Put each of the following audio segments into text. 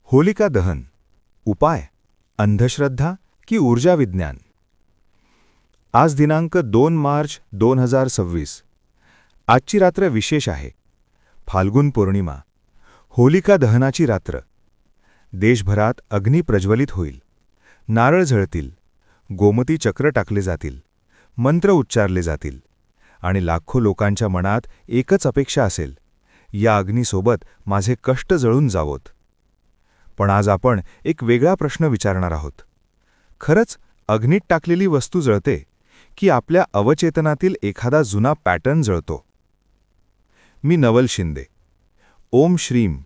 होलिका दहन उपाय अंधश्रद्धा की ऊर्जा विज्ञान. आज दिनांक 2 मार्च 2026. आजची रात्र विशेष आहे. फाल्गुन पौर्णिमा, होलिका दहनाची रात्र. देशभरात अग्नी प्रज्वलित होईल, नारळ झळतील, गोमती चक्र टाकले जातील, मंत्र उच्चारले जातील आणि लाखो लोकांच्या मनात एकच अपेक्षा असेल, या अग्नीसोबत माझे कष्ट जळून जावोत. पण आज आपण एक वेगळा प्रश्न विचारणार आहोत. खरंच अग्नीत टाकलेली वस्तू जळते की आपल्या अवचेतनातील एखादा जुना pattern जळतो? Me Naval Shinde. Om Shreem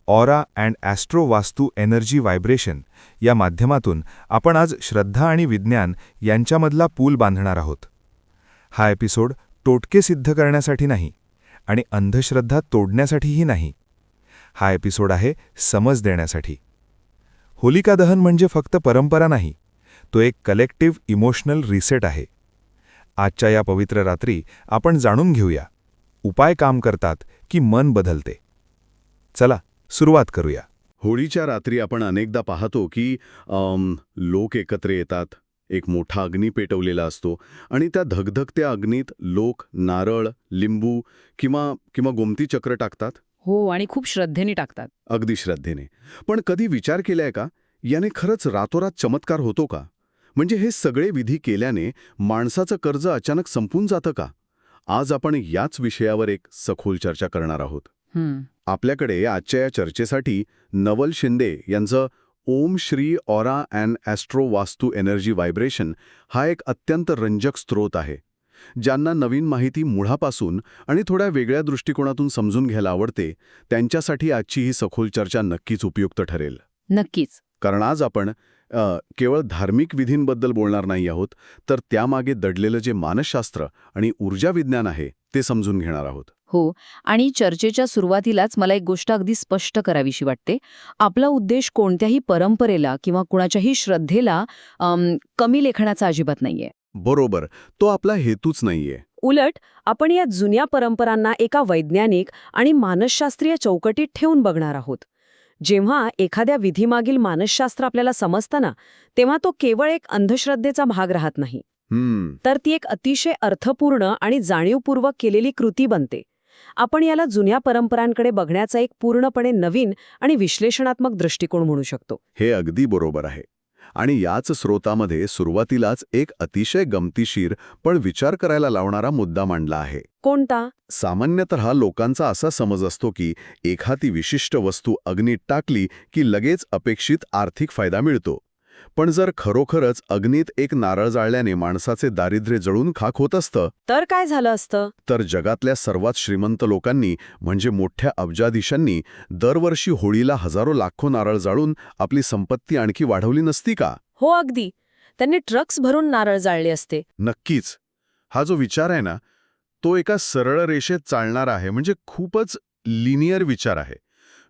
aura and Austro वास्तू एनर्जी व्हायब्रेशन या माध्यमातून आपण आज श्रद्धा आणि विज्ञान यांच्यामधला पूल बांधणार आहोत. हा एपिसोड टोटके सिद्ध करण्यासाठी नाही आणि अंधश्रद्धा तोडण्यासाठीही नाही. हा एपिसोड आहे समज देण्यासाठी. होलिका दहन म्हणजे फक्त परंपरा नाही, तो एक कलेक्टिव्ह इमोशनल रिसेट आहे. आजच्या या पवित्र रात्री आपण जाणून घेऊया, उपाय काम करतात की मन बदलते. चला सुरुवात करूया. होळीच्या रात्री आपण अनेकदा पाहतो की लोक एकत्र येतात, एक मोठा अग्नी पेटवलेला असतो आणि त्या धगधगत्या अग्नीत लोक नारळ, लिंबू किंवा गोमती चक्र टाकतात. हो, आणि खूप श्रद्धेने टाकतात. अगदी श्रद्धेने. पण कधी विचार केलाय का, याने खरंच रातोरात चमत्कार होतो का? म्हणजे हे सगळे विधी केल्याने माणसाचं कर्ज अचानक संपून जातं का? आज आपण याच विषयावर एक सखोल चर्चा करणार आहोत. आपल्याकडे आजच्या या चर्चेसाठी नवल शिंदे यांचं ओम श्री ऑरा अँड ॲस्ट्रो वास्तू एनर्जी व्हायब्रेशन हा एक अत्यंत रंजक स्रोत आहे. ज्यांना नवीन माहिती मुळापासून आणि थोड्या वेगळ्या दृष्टिकोनातून समजून घ्यायला आवडते, त्यांच्यासाठी आजची ही सखोल चर्चा नक्कीच उपयुक्त ठरेल. नक्कीच. कारण आज आपण केवळ धार्मिक विधींबद्दल बोलणार नाही आहोत, तर त्यामागे दडलेलं जे मानसशास्त्र आणि ऊर्जा विज्ञान आहे ते समजून घेणार आहोत. हो, आणि चर्चेच्या सुरुवातीलाच मला एक गोष्ट अगदी स्पष्ट करावीशी वाटते. आपला उद्देश कोणत्याही परंपरेला किंवा कुणाच्याही श्रद्धेला कमी लेखण्याचा अजिबात नाहीये. बरोबर, तो आपला हेतूच नाहीये. उलट आपण या जुन्या परंपरांना एका वैज्ञानिक आणि मानसशास्त्रीय चौकटीत ठेवून बघणार आहोत. जेव्हा एखाद्या विधीमागील मानसशास्त्र आपल्याला समजतं ना, तेव्हा तो केवळ एक अंधश्रद्धेचा भाग राहत नाही, तर ती एक अतिशय अर्थपूर्ण आणि जाणीवपूर्वक केलेली कृती बनते. आपण याला जुन्या परंपरांकडे बघण्याचा एक पूर्णपणे नवीन आणि विश्लेषणात्मक दृष्टिकोन म्हणू शकतो. हे अगदी बरोबर आहे. आणि याच स्रोतामध्ये सुरुवातीलाच एक अतिशय गमतीशीर पण विचार करायला लावणारा मुद्दा मांडला आहे. कोणता? सामान्यतः लोकांचा असा समज असतो की एखादी विशिष्ट वस्तू अग्नीत टाकली की लगेच अपेक्षित आर्थिक फायदा मिळतो. पण जर खरोखरच अग्नीत एक नारळ जाळल्याने माणसाचे दारिद्र्य जळून खाक होत असतं, तर काय झालं असतं? तर जगातल्या सर्वात श्रीमंत लोकांनी म्हणजे मोठ्या अब्जाधीशांनी दरवर्षी होळीला हजारो लाखो नारळ जाळून आपली संपत्ती आणखी वाढवली नसती का? हो, अगदी. त्यांनी ट्रक्स भरून नारळ जाळले असते. नक्कीच. हा जो विचार आहे ना, तो एका सरळ रेषेत चालणारा आहे. म्हणजे खूपच लिनियर विचार आहे.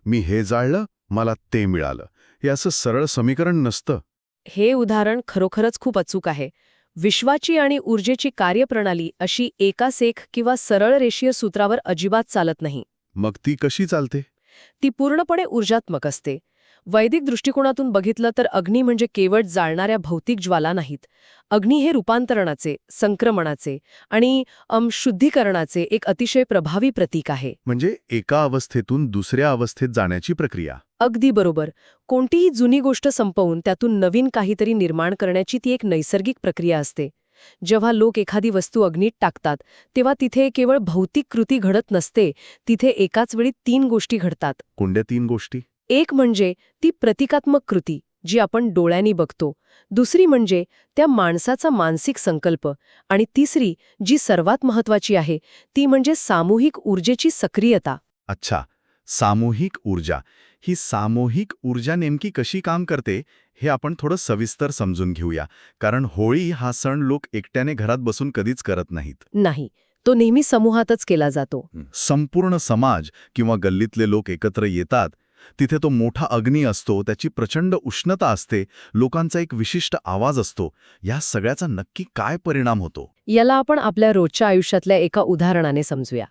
मी हे जाळलं, मला ते मिळालं, हे असं सरळ समीकरण नसतं. हे उदाहरण खरोखरच खूप अचूक आहे. विश्वाची आणि ऊर्जेची कार्यप्रणाली अशी एकासेक किंवा सरळ रेषीय सूत्रावर अजिबात चालत नाही. मग ती कशी चालते? ती पूर्णपणे ऊर्जात्मक असते. वैदिक दृष्टिकोनातून बघितलं तर अग्नी म्हणजे केवळ जाळणाऱ्या भौतिक ज्वाला नाहीत. अग्नी हे रूपांतरणाचे, संक्रमणाचे आणि शुद्धीकरणाचे एक अतिशय प्रभावी प्रतीक आहे. म्हणजे एका अवस्थेतून दुसऱ्या अवस्थेत जाण्याची प्रक्रिया. अगदी बरोबर. कोणतीही जुनी गोष्ट संपवून त्यातून नवीन काहीतरी निर्माण करण्याची ती एक नैसर्गिक प्रक्रिया असते. जेव्हा लोक एखादी वस्तू अग्नीत टाकतात, तेव्हा तिथे केवळ भौतिक कृती घडत नसते, तिथे एकाच वेळी 3 गोष्टी घडतात. कोणत्या 3 गोष्टी? एक म्हणजे ती प्रतिकात्मक कृती, जी आपण डोळ्यांनी बघतो. दुसरी म्हणजे त्या माणसाचा मानसिक संकल्प. आणि तिसरी, जी सर्वात महत्वाची आहे, ती म्हणजे सामूहिक ऊर्जेची सक्रियता. अच्छा, सामूहिक ऊर्जा. ही सामूहिक ऊर्जा नेमकी कशी काम करते हे आपण थोडं सविस्तर समजून घेऊया. कारण होळी हा सण लोक एकट्याने घरात बसून कधीच करत नाहीत. नाही, तो नेहमी समूहातच केला जातो. संपूर्ण समाज किंवा गल्लीतले लोक एकत्र येतात. तिथे तो मोठा अग्नी असतो, त्याची प्रचंड उष्णता असते, लोकांचा एक विशिष्ट आवाज असतो. या सगळ्याचा नक्की काय परिणाम होतो? याला आपण आपल्या रोजच्या आयुष्यातल्या एका उदाहरणाने समजूया.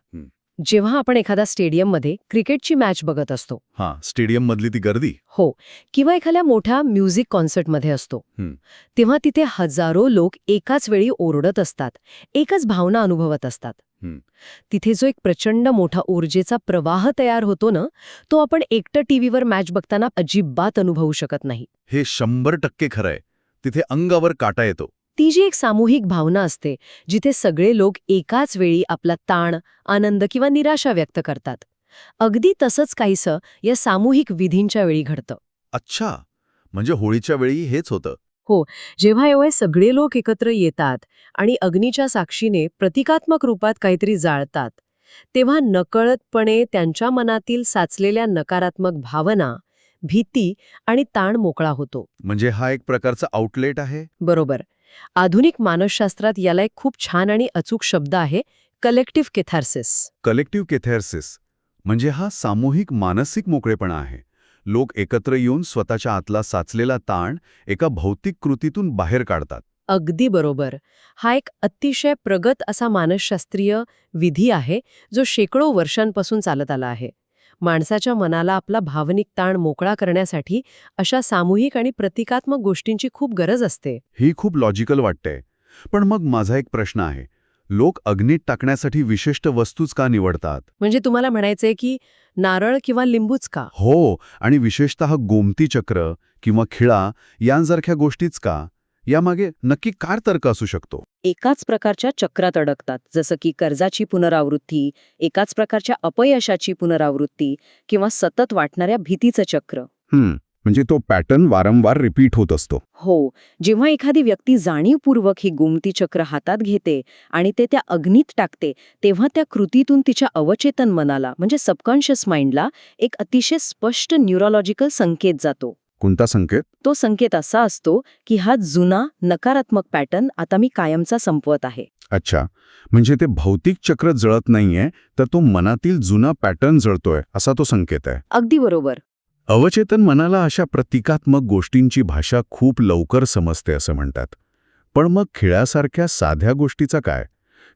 जेव्हा आपण एखाद्या स्टेडियममध्ये क्रिकेटची मॅच बघत असतो हां, स्टेडियममधली ती गर्दी. हो किंवा एखाद्या मोठ्या म्युझिक कॉन्सर्टमध्ये असतो हं. तेव्हा तिथे हजारो लोक एकाच वेळी ओरडत असतात, एकच भावना अनुभवत असतात. हं. तिथे जो एक प्रचंड मोठा ऊर्जेचा प्रवाह तयार होतो ना, तो आपण एकटं टीव्हीवर मॅच बघताना अजिबात अनुभवू शकत नाही. हे 100% खरंय. तिथे अंगावर काटा येतो. ती जी एक सामूहिक भावना असते जिथे सगळे लोक एकाच वेळी आपला ताण, आनंद किंवा निराशा व्यक्त करतात. अगदी तसंच काहीसं या सामूहिक विधींच्या वेळी घडतं. अच्छा, म्हणजे होळीच्या वेळी हेच होतं. जेव्हा एवढे सगळे लोक एकत्र येतात आणि अग्नीच्या साक्षीने प्रतिकात्मक रूपात काहीतरी जाळतात, तेव्हा नकळतपणे त्यांच्या मनातील साचलेल्या नकारात्मक भावना, भीती आणि ताण मोकळा होतो. म्हणजे हा एक प्रकारचा आउटलेट आहे. बरोबर. आधुनिक मानसशास्त्रात याला एक खूप छान आणि अचूक शब्द आहे, कलेक्टिव्ह केथार्सिस. कलेक्टिव्ह केथॅर्सिस म्हणजे हा सामूहिक मानसिक मोकळेपणा आहे. लोक एकत्र येऊन स्वतःच्या आतला साचलेला ताण एका भौतिक कृतीतून बाहेर काढतात. अगदी बरोबर. हा एक अतिशय प्रगत असा मानसशास्त्रीय विधी आहे, जो शेकडो वर्षांपासून चालत आला आहे. माणसाच्या मनाला आपला भावनिक ताण मोकळा करण्यासाठी अशा सामूहिक आणि प्रतिकात्मक गोष्टींची खूप गरज असते. ही खूप लॉजिकल वाटते. पण मग माझा एक प्रश्न आहे. लोक अग्नीत टाकण्यासाठी विशिष्ट वस्तूच का निवडतात? म्हणजे तुम्हाला म्हणायचंय की नारळ किंवा लिंबूच का? हो, आणि विशेषतः गोमती चक्र किंवा खिळा यांसारख्या गोष्टीच का? यामागे नक्की काय तर्क असू शकतो? एकाच प्रकारच्या चक्रात अडकतात, जसं की कर्जाची पुनरावृत्ती, एकाच प्रकारच्या अपयशाची पुनरावृत्ती किंवा सतत वाटणाऱ्या भीतीचं चक्र. म्हणजे तो पॅटर्न वारंवार रिपीट होत असतो. हो, जेव्हा एखादी व्यक्ती जाणीवपूर्वक ही गोमती चक्र हातात घेते आणि ते त्या अग्नीत टाकते, तेव्हा त्या कृतीतून तिच्या अवचेतन मनाला म्हणजे सबकॉन्शियस माइंडला एक अतिशय स्पष्ट न्यूरोलॉजिकल संकेत जातो. कोणता संकेत? तो संकेत असा असतो की हा जुना नकारात्मक पॅटर्न आता मी कायमचा संपवत आहे. अच्छा, म्हणजे ते भौतिक चक्र जळत नाहीये, तर तो मनातील जुना पॅटर्न जळतोय असा तो संकेत आहे. अगदी बरोबर. अवचेतन मनाला अशा प्रतिकात्मक गोष्टींची भाषा खूप लवकर समजते असं म्हणतात. पण मग खिळ्यासारख्या साध्या गोष्टीचा काय?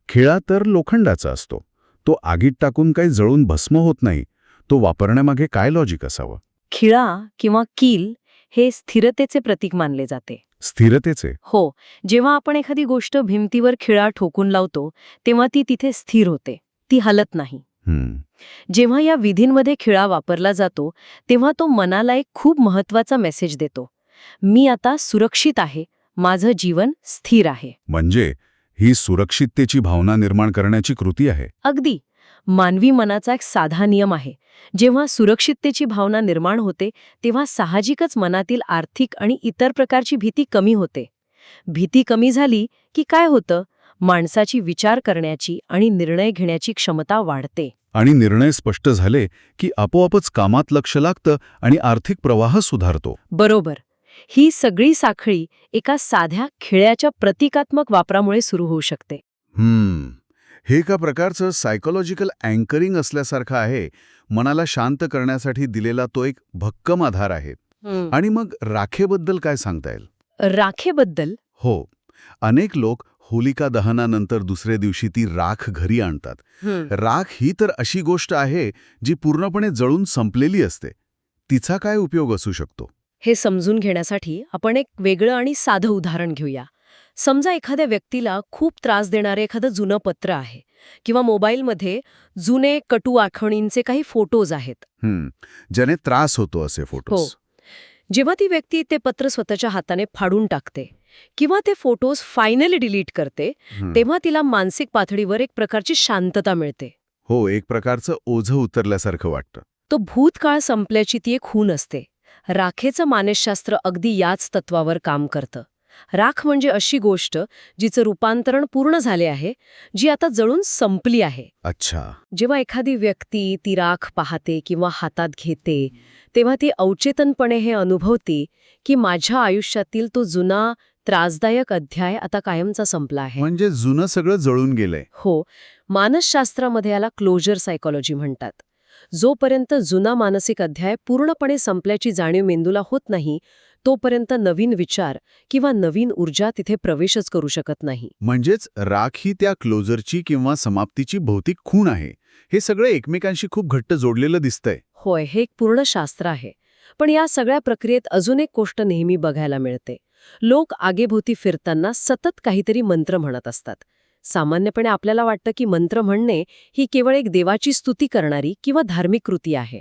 खिळा तर लोखंडाचा असतो. तो आगीत टाकून काही जळून भस्म होत नाही. तो वापरण्यामागे काय लॉजिक असावं? खिळा किंवा कील हे स्थिरतेचे प्रतीक मानले जाते. स्थिरतेचे? हो, जेव्हा आपण एखादी गोष्ट भिंतीवर खिळा ठोकून लावतो तेव्हा ती तिथे स्थिर होते, ती हलत नाही. जेव्हा या विधींमध्ये खिळा वापरला जातो तेव्हा तो मनाला एक खूप महत्वाचा मेसेज देतो. मी आता सुरक्षित आहे, माझं जीवन स्थिर आहे. म्हणजे ही सुरक्षिततेची भावना निर्माण करण्याची कृती आहे. अगदी. मानवी मनाचा एक साधा नियम आहे. जेव्हा सुरक्षिततेची भावना निर्माण होते तेव्हा साहजिकच मनातील आर्थिक आणि इतर प्रकारची भीती कमी होते. भीती कमी झाली की काय होतं? माणसाची विचार करण्याची आणि निर्णय घेण्याची क्षमता वाढते. आणि निर्णय स्पष्ट झाले की आपोआपच कामात लक्ष लागतं आणि आर्थिक प्रवाह सुधारतो. बरोबर. ही सगळी साखळी एका साध्या खिळ्याच्या प्रतिकात्मक वापरामुळे सुरू होऊ शकते. हे एका प्रकारचं सायकोलॉजिकल अँकरिंग असल्यासारखं आहे. मनाला शांत करण्यासाठी दिलेला तो एक भक्कम आधार आहे. आणि मग राखेबद्दल काय सांगता येईल? राखेबद्दल? हो, अनेक लोक होलिका दहनानंतर दुसऱ्या दिवशी ती राख घरी आणतात. राख ही तर अशी गोष्ट आहे जी पूर्णपणे जळून संपलेली असते. तिचा काय उपयोग असू शकतो? हे समजून घेण्यासाठी आपण एक वेगळं आणि साधं उदाहरण घेऊया. समजा एखाद्या व्यक्तीला खूप त्रास देणारे एखादं जुनं पत्र आहे किंवा मोबाईलमध्ये जुने कटू आठवणींचे काही फोटोज आहेत. ज्याने त्रास होतो असे फोटोज. हो. जेव्हा ती व्यक्ती ते पत्र स्वतःच्या हाताने फाडून टाकते किंवा ते फोटोज फायनली डिलीट करते, तेव्हा तिला मानसिक पातळीवर एक प्रकारची शांतता मिळते. हो, एक प्रकारचं ओझं उतरल्यासारखं वाटतं. तो भूतकाळ संपल्याची ती एक खूण असते. राखेचं मानसशास्त्र अगदी याच तत्वावर काम करतं. राख म्हणजे अशी गोष्ट जिचं रूपांतरण पूर्ण झाले आहे, जी आता जळून संपली आहे. अच्छा. जेव्हा एखादी व्यक्ती ती राख पाहते किंवा हातात घेते तेव्हा ती अवचेतनपणे हे अनुभवते की माझ्या आयुष्यातील तो जुना त्रासदायक अध्याय आता कायमचा संपला आहे. म्हणजे जुनं सगळं जळून गेलंय. हो, मानसशास्त्रामध्ये याला क्लोजर सायकोलॉजी म्हणतात. जोपर्यंत जुना मानसिक अध्याय पूर्णपणे संपल्याची जाणीव मेंदूला होत नाही तोपर्यंत नवीन विचार किंवा नवीन ऊर्जा तिथे प्रवेशच करू शकत नाही. म्हणजेच राख ही त्या क्लोजरची किंवा समाप्तीची भौतिक खूण आहे हे सगळं एकमेकांशी खूप घट्ट जोडलेलं दिसतंय. होय, हे एक पूर्ण शास्त्र आहे. पण या सगळ्या प्रक्रियेत अजून एक गोष्ट नेहमी बघायला मिळते. लोक आगेभोवती फिरताना सतत काहीतरी मंत्र म्हणत असतात. सामान्यपणे आपल्याला वाटतं की मंत्र म्हणणे ही केवळ एक देवाची स्तुती करणारी किंवा धार्मिक कृती आहे.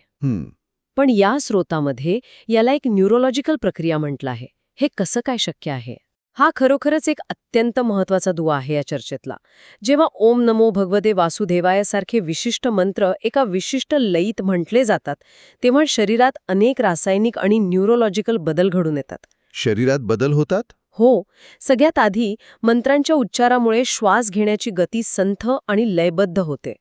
पण या स्रोतामध्ये याला एक न्यूरोलॉजिकल प्रक्रिया म्हटलं आहे. हे कसं काय शक्य आहे? हा खरोखरच एक अत्यंत महत्वाचा दुवा आहे या चर्चेतला. जेव्हा ओम नमो भगवते वासुदेवाय सारखे विशिष्ट मंत्र एका विशिष्ट लयीत म्हटले जातात, तेव्हा शरीरात अनेक रासायनिक आणि न्यूरोलॉजिकल बदल घडून येतात. शरीरात बदल होतात? हो, सगळ्यात आधी मंत्रांच्या उच्चारामुळे श्वास घेण्याची गती संथ आणि लयबद्ध होते.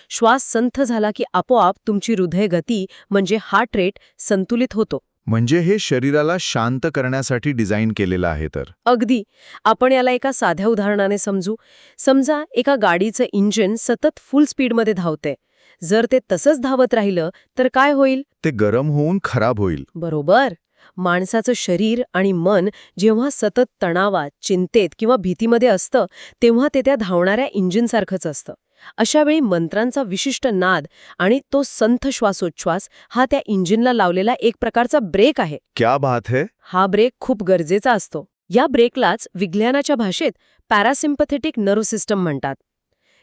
श्वास संथ झाला की आपोआप तुमची हृदय गती म्हणजे हार्ट रेट संतुलित होतो. म्हणजे हे शरीराला शांत करण्यासाठी डिझाईन केलेलं आहे तर. अगदी. आपण याला एका साध्या उदाहरणाने समजू. समजा एका गाडीचं इंजिन सतत फुल स्पीडमध्ये धावते. जर ते तसंच धावत राहिलं तर काय होईल? ते गरम होऊन खराब होईल. बरोबर. माणसाचं शरीर आणि मन जेव्हा सतत तणावात, चिंतेत किंवा भीतीमध्ये असतं, तेव्हा ते त्या धावणाऱ्या इंजिनसारखंच असतं. अशावेळी मंत्रांचा विशिष्ट नाद आणि तो संथ श्वासोच्छ्वास हा त्या इंजिनला लावलेला एक प्रकारचा ब्रेक आहे. क्या बात है. हा ब्रेक खूप गरजेचा असतो. या ब्रेकलाच विज्ञानाच्या भाषेत पॅरासिम्पथेटिक नर्व्ह सिस्टम म्हणतात.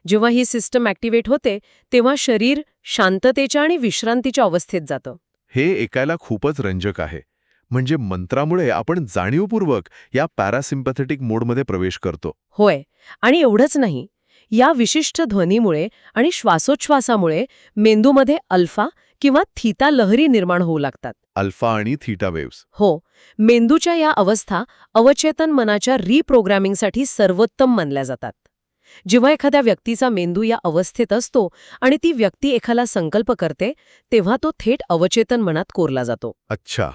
जेव्हा ही सिस्टम ॲक्टिव्हेट होते, तेव्हा शरीर शांततेच्या आणि विश्रांतीच्या अवस्थेत जातं. हे ऐकायला खूपच रंजक आहे. म्हणजे मंत्रामुळे आपण जाणीवपूर्वक या पॅरासिम्पॅथेटिक मोडमध्ये प्रवेश करतो. होय. आणि एवढंच नाही. या विशिष्ट ध्वनीमुळे आणि श्वासोच्छ्वासामुळे मेंदूमध्ये अल्फा किंवा थीटा लहरी निर्माण होऊ लागतात. अल्फा आणि थीटा वेव्स. हो. मेंदूच्या या अवस्था अवचेतन मनाच्या रिप्रोग्रॅमिंगसाठी सर्वोत्तम मानल्या जातात. जेव्हा एखाद्या व्यक्तीचा मेंदू या अवस्थेत असतो आणि ती व्यक्ती एखादा संकल्प करते, तेव्हा तो थेट अवचेतन मनात कोरला जातो. अच्छा.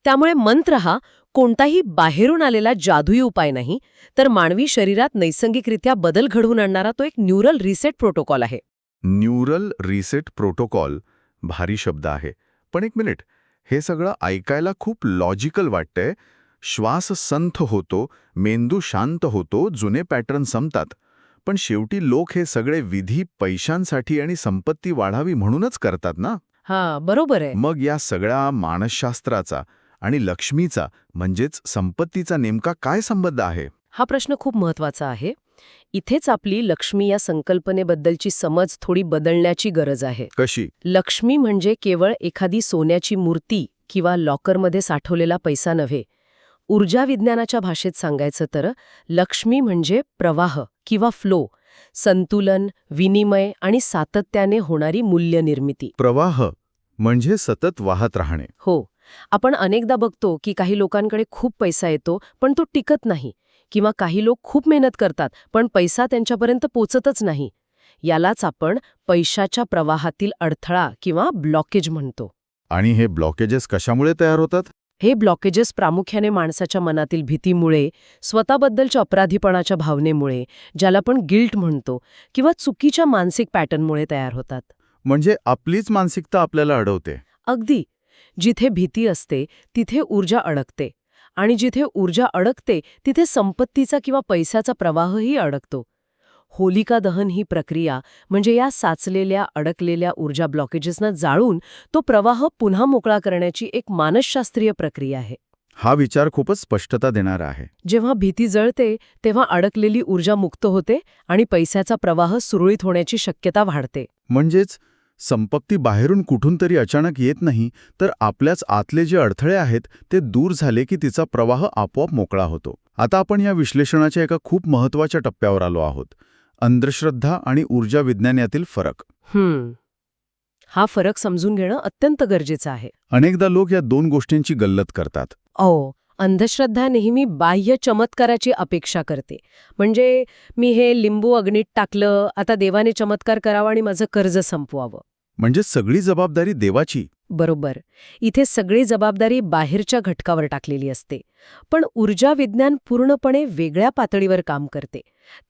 त्यामुळे मंत्र हा कोणताही बाहेरून आलेला जादुई उपाय नाही, तर मानवी शरीरात नैसर्गिकरित्या बदल घडवून आणणारा तो एक न्यूरल रिसेट प्रोटोकॉल आहे. Neural reset protocol. भारी शब्द आहे. पण एक मिनिट, हे सगळं ऐकायला खूप लॉजिकल वाटतंय. श्वास संथ होतो, मेंदू शांत होतो, जुने पॅटर्न संपतात. पण शेवटी लोक हे सगळे विधी पैशांसाठी आणि संपत्ती वाढावी म्हणूनच करतात ना? हा, बरोबर आहे. मग या सगळ्या मानसशास्त्राचा आणि लक्ष्मीचा म्हणजेच संपत्तीचा नेमका काय संबंध आहे? हा प्रश्न खूप महत्वाचा आहे. इथेच आपली लक्ष्मी या संकल्पनेबद्दलची समज थोडी बदलण्याची गरज आहे. कशी? लक्ष्मी म्हणजे केवळ एखादी सोन्याची मूर्ती किंवा लॉकरमध्ये साठवलेला पैसा नव्हे. ऊर्जा विज्ञानाच्या भाषेत सांगायचं तर लक्ष्मी म्हणजे प्रवाह किंवा फ्लो, संतुलन, विनिमय आणि सातत्याने होणारी मूल्यनिर्मिती. प्रवाह म्हणजे सतत वाहत राहणे. हो. आपण अनेकदा बघतो की काही लोकांकडे खूप पैसा येतो पण तो टिकत नाही, किंवा काही लोक खूप मेहनत करतात पण पैसा त्यांच्यापर्यंत पोचतच नाही. यालाच आपण पैशाच्या प्रवाहातील अडथळा किंवा ब्लॉकेज म्हणतो. आणि हे ब्लॉकेजेस कशामुळे तयार होतात? हे ब्लॉकेजेस प्रामुख्याने माणसाच्या मनातील भीतीमुळे, स्वतःबद्दलच्या अपराधीपणाच्या भावनेमुळे, ज्याला आपण गिल्ट म्हणतो, किंवा चुकीच्या मानसिक पॅटर्नमुळे तयार होतात. म्हणजे आपलीच मानसिकता आपल्याला अडवते. अगदी. जिथे भीती असते तिथे ऊर्जा अडकते, आणि जिथे ऊर्जा अडकते तिथे संपत्तीचा किंवा पैशाचा प्रवाहही अडकतो. होलिका दहन ही प्रक्रिया म्हणजे या साचलेल्या अडकलेल्या ऊर्जा ब्लॉकेजेसना जाळून तो प्रवाह पुन्हा मोकळा करण्याची एक मानसशास्त्रीय प्रक्रिया आहे. हा विचार खूपच स्पष्टता देणारा आहे. जेव्हा भीती जळते तेव्हा अडकलेली ऊर्जा मुक्त होते आणि पैशाचा प्रवाह सुरळीत होण्याची शक्यता वाढते. म्हणजेच संपत्ती बाहेरून कुठून तरी अचानक येत नाही, तर आपल्याच आतले जे अडथळे आहेत ते दूर झाले की तिचा प्रवाह आपोआप मोकळा होतो. आता आपण या विश्लेषणाच्या एका खूप महत्त्वाच्या टप्प्यावर आलो आहोत. अंधश्रद्धा आणि ऊर्जा विज्ञान यातील फरक. हा फरक समजून घेणं अत्यंत गरजेचं आहे. अनेकदा लोक या दोन गोष्टींची गल्लत करतात. अंधश्रद्धा नेहमी बाह्य चमत्काराची अपेक्षा करते. म्हणजे मी हे लिंबू अग्नीत टाकलं, आता देवाने चमत्कार करावा आणि माझं कर्ज संपवावं. म्हणजे सगळी जबाबदारी देवाची. बरोबर. इथे सगळी जबाबदारी बाहेरच्या घटकावर टाकलेली असते. पण ऊर्जा विज्ञान पूर्णपणे वेगळ्या पातळीवर काम करते.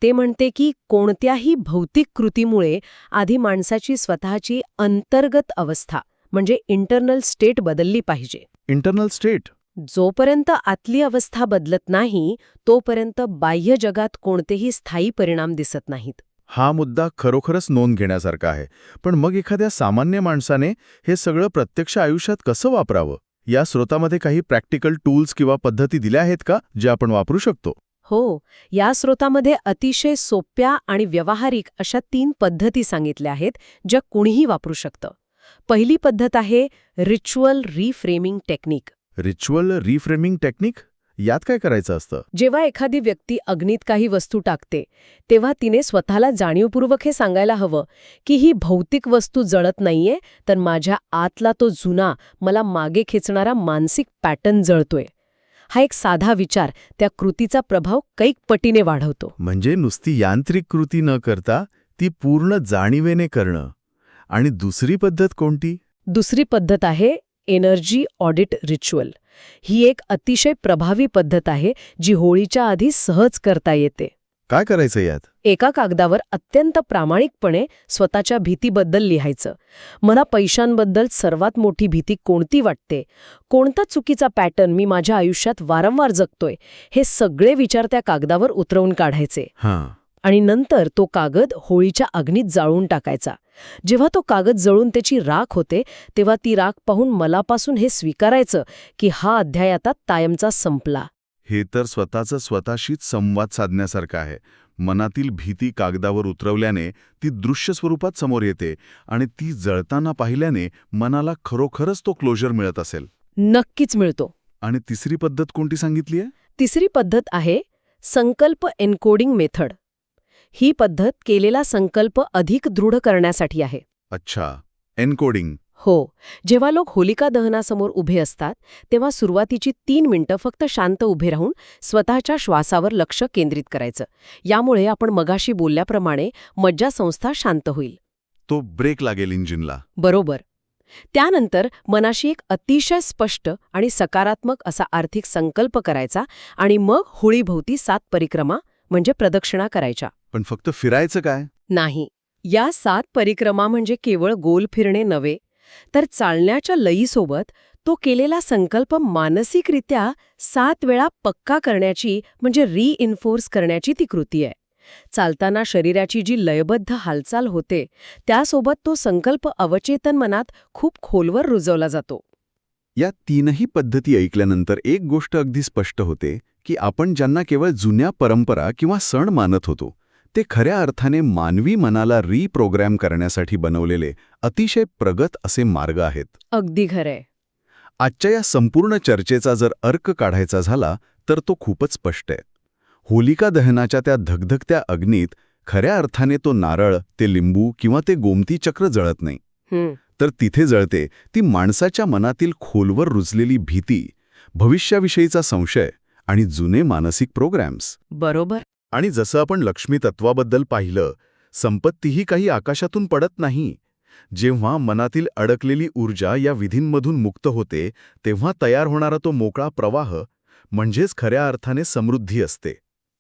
ते म्हणते की कोणत्याही भौतिक कृतीमुळे आधी माणसाची स्वतःची अंतर्गत अवस्था म्हणजे इंटरनल स्टेट बदलली पाहिजे. Internal state? जोपर्यंत आतली अवस्था बदलत नाही तोपर्यंत बाह्य जगात कोणतेही स्थायी परिणाम दिसत नाहीत. हा मुद्दा खरोखरच नोंद घेण्यासारखा आहे. पण मग एखाद्या सामान्य माणसाने हे सगळं प्रत्यक्ष आयुष्यात कसं वापरावं? या स्रोतामध्ये काही प्रॅक्टिकल टूल्स किंवा पद्धती दिल्या आहेत का, जे आपण वापरू शकतो? हो, या स्रोतामध्ये अतिशय सोप्या आणि व्यावहारिक अशा 3 पद्धती सांगितल्या आहेत, ज्या कुणीही वापरू शकतं. पहिली पद्धत आहे ritual reframing technique. Ritual reframing technique? यात काय करायचं असतं? जेव्हा एखादी व्यक्ती अग्नीत काही वस्तू टाकते, तेव्हा तिने स्वतःला जाणीवपूर्वक हे सांगायला हवं की ही भौतिक वस्तू जळत नाहीये, तर माझ्या आतला तो जुना, मला मागे खेचणारा मानसिक पॅटर्न जळतोय. हा एक साधा विचार त्या कृतीचा प्रभाव कैक पटीने वाढवतो. म्हणजे नुसती यांत्रिक कृती न करता ती पूर्ण जाणीवेने करणं. आणि दुसरी पद्धत कोणती? दुसरी पद्धत आहे एनर्जी ऑडिट रिच्युअल. ही एक अतिशय प्रभावी पद्धत आहे, जी होळीच्या आधी सहज करता येते. काय करायचं यात? एका कागदावर अत्यंत प्रामाणिकपणे स्वतःच्या भीतीबद्दल लिहायचं. मला पैशांबद्दल सर्वात मोठी भीती कोणती वाटते? कोणता चुकीचा पॅटर्न मी माझ्या आयुष्यात वारंवार जगतोय? हे सगळे विचार त्या कागदावर उतरवून काढायचे. हां. आणि नंतर तो कागद होळीच्या अग्नीत जाळून टाकायचा. जेव्हा तो कागद जळून त्याची राख होते, तेव्हा ती राख पाहून मलापासून हे स्वीकारायचं की हा अध्याय आता कायमचा संपला. हे तर स्वतःशीच संवाद साधण्यासारखं आहे. मनातील भीती कागदावर उतरवल्याने ती दृश्य स्वरूपात समोर येते आणि ती जळताना पाहिल्याने मनाला खरोखरच तो क्लोजर मिळत असेल. नक्कीच मिळतो. आणि तिसरी पद्धत कोणती सांगितली आहे? तिसरी पद्धत आहे संकल्प एन्कोडिंग मेथड. ही पद्धत केलेला संकल्प अधिक दृढ करण्यासाठी आहे. अच्छा, एन्कोडिंग. हो, जेव्हा लोक होलिका दहनासमोर उभे असतात, तेव्हा सुरुवातीची 3 मिनिटं फक्त शांत उभे राहून स्वतःच्या श्वासावर लक्ष केंद्रित करायचं. यामुळे आपण मगाशी बोलल्याप्रमाणे मज्जासंस्था शांत होईल. तो ब्रेक लागेल इंजिनला. बरोबर. त्यानंतर मनाशी एक अतिशय स्पष्ट आणि सकारात्मक असा आर्थिक संकल्प करायचा आणि मग होळीभोवती 7 परिक्रमा म्हणजे प्रदक्षिणा करायच्या. पण फक्त फिरायचं काय? नाही. या 7 परिक्रमा म्हणजे केवळ गोल फिरणे नव्हे, तर चालण्याच्या लयीसोबत तो केलेला संकल्प मानसिकरित्या 7 वेळा पक्का करण्याची म्हणजे रिइन्फोर्स करण्याची ती कृती आहे. चालताना शरीराची जी लयबद्ध हालचाल होते, त्यासोबत तो संकल्प अवचेतन मनात खूप खोलवर रुजवला जातो. या 3ही पद्धती ऐकल्यानंतर एक गोष्ट अगदी स्पष्ट होते की आपण ज्यांना केवळ जुन्या परंपरा किंवा सण मानत होतो, ते खऱ्या अर्थाने मानवी मनाला रिप्रोग्रॅम करण्यासाठी बनवलेले अतिशय प्रगत असे मार्ग आहेत. अगदी खरंय. आजच्या या संपूर्ण चर्चेचा जर अर्क काढायचा झाला तर तो खूपच स्पष्ट आहे. होलिका दहनाच्या त्या धगधगत्या अग्नीत खऱ्या अर्थाने तो नारळ, ते लिंबू किंवा ते गोमती चक्र जळत नाही. तर तिथे जळते ती माणसाच्या मनातील खोलवर रुजलेली भीती, भविष्याविषयीचा संशय आणि जुने मानसिक प्रोग्रॅम्स. बरोबर. आणि जसं आपण लक्ष्मी तत्वाबद्दल पाहिलं, संपत्तीही काही आकाशातून पडत नाही. जेव्हा मनातील अडकलेली ऊर्जा या विधींमधून मुक्त होते, तेव्हा तयार होणारा तो मोकळा प्रवाह म्हणजेच खऱ्या अर्थाने समृद्धी असते.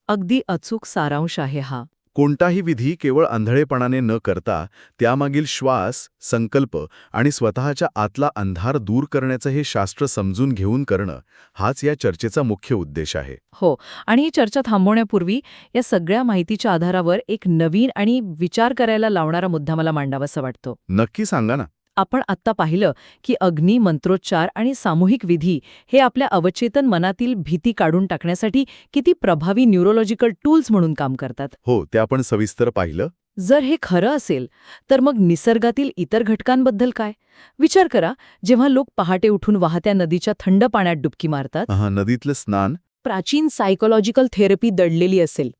अगदी अचूक सारांश आहे हा. कोणताही विधी केवळ आंधळेपणाने न करता त्यामागील श्वास, संकल्प आणि स्वतःच्या आतला अंधार दूर करण्याचं हे शास्त्र समजून घेऊन करणं, हाच या चर्चेचा मुख्य उद्देश आहे. हो, आणि ही चर्चा थांबवण्यापूर्वी या सगळ्या माहितीच्या आधारावर एक नवीन आणि विचार करायला लावणारा मुद्दा मला मांडावासा वाटतो. नक्की सांगा ना. आपण आत्ता पाहिलं की अग्नी, मंत्रोच्चार आणि सामूहिक विधी हे आपल्या अवचेतन मनातील भीती काढून टाकण्यासाठी किती प्रभावी न्यूरोलॉजिकल टूल्स म्हणून काम करतात. हो, ते आपण सविस्तर पाहिलं. जर हे खरं असेल तर मग निसर्गातील इतर घटकांबद्दल काय? विचार करा, जेव्हा लोक पहाटे उठून वाहत्या नदीच्या थंड पाण्यात डुबकी मारतात. नदीतलं स्नान. प्राचीन सायकोलॉजिकल थेरपी दडलेली असेल.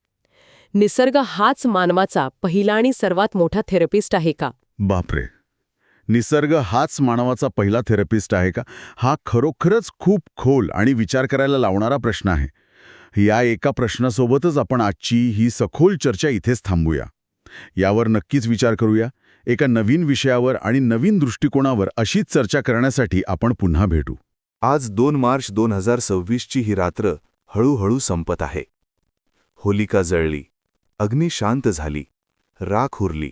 निसर्ग हाच मानवाचा पहिला आणि सर्वात मोठा थेरपिस्ट आहे का? बापरे, निसर्ग हाच मानवाचा पहिला थेरपिस्ट आहे का? हा खरोखरच खूप खोल आणि विचार करायला लावणारा प्रश्न आहे. या एका प्रश्नासोबतच आपण आजची ही सखोल चर्चा इथेच थांबूया. यावर नक्कीच विचार करूया. एका नवीन विषयावर आणि नवीन दृष्टिकोनावर अशीच चर्चा करण्यासाठी आपण पुन्हा भेटू. आज 2 मार्च 2026ची ही रात्र हळूहळू संपत आहे. होलिका जळली, अग्नी शांत झाली, राख उरली.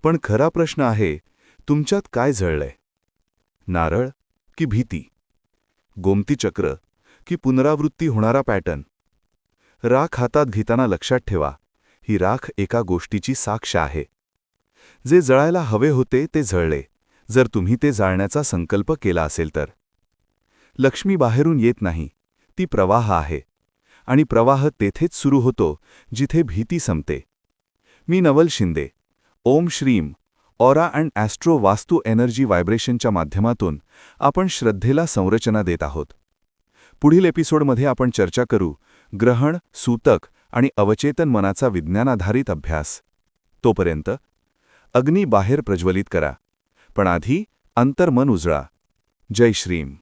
पण खरा प्रश्न आहे, तुमच्यात काय जळलंय? नारळ की भीती? गोमती चक्र की पुनरावृत्ती होणारा पॅटर्न? राख हातात घेताना लक्षात ठेवा, ही राख एका गोष्टीची साक्ष आहे. जे जळायला हवे होते ते जळले, जर तुम्ही ते जाळण्याचा संकल्प केला असेल तर. लक्ष्मी बाहेरून येत नाही, ती प्रवाह आहे. आणि प्रवाह तेथेच सुरू होतो जिथे भीती संपते. मी नवल शिंदे. ओम श्रीम ऑरा अँड ॲस्ट्रो वास्तू एनर्जी व्हायब्रेशनच्या माध्यमातून आपण श्रद्धेला संरचना देत आहोत. पुढील एपिसोडमध्ये आपण चर्चा करू ग्रहण, सूतक आणि अवचेतन मनाचा विज्ञानाधारित अभ्यास. तोपर्यंत अग्नी बाहेर प्रज्वलित करा, पण आधी अंतर्मन उजळा. जय श्रीम.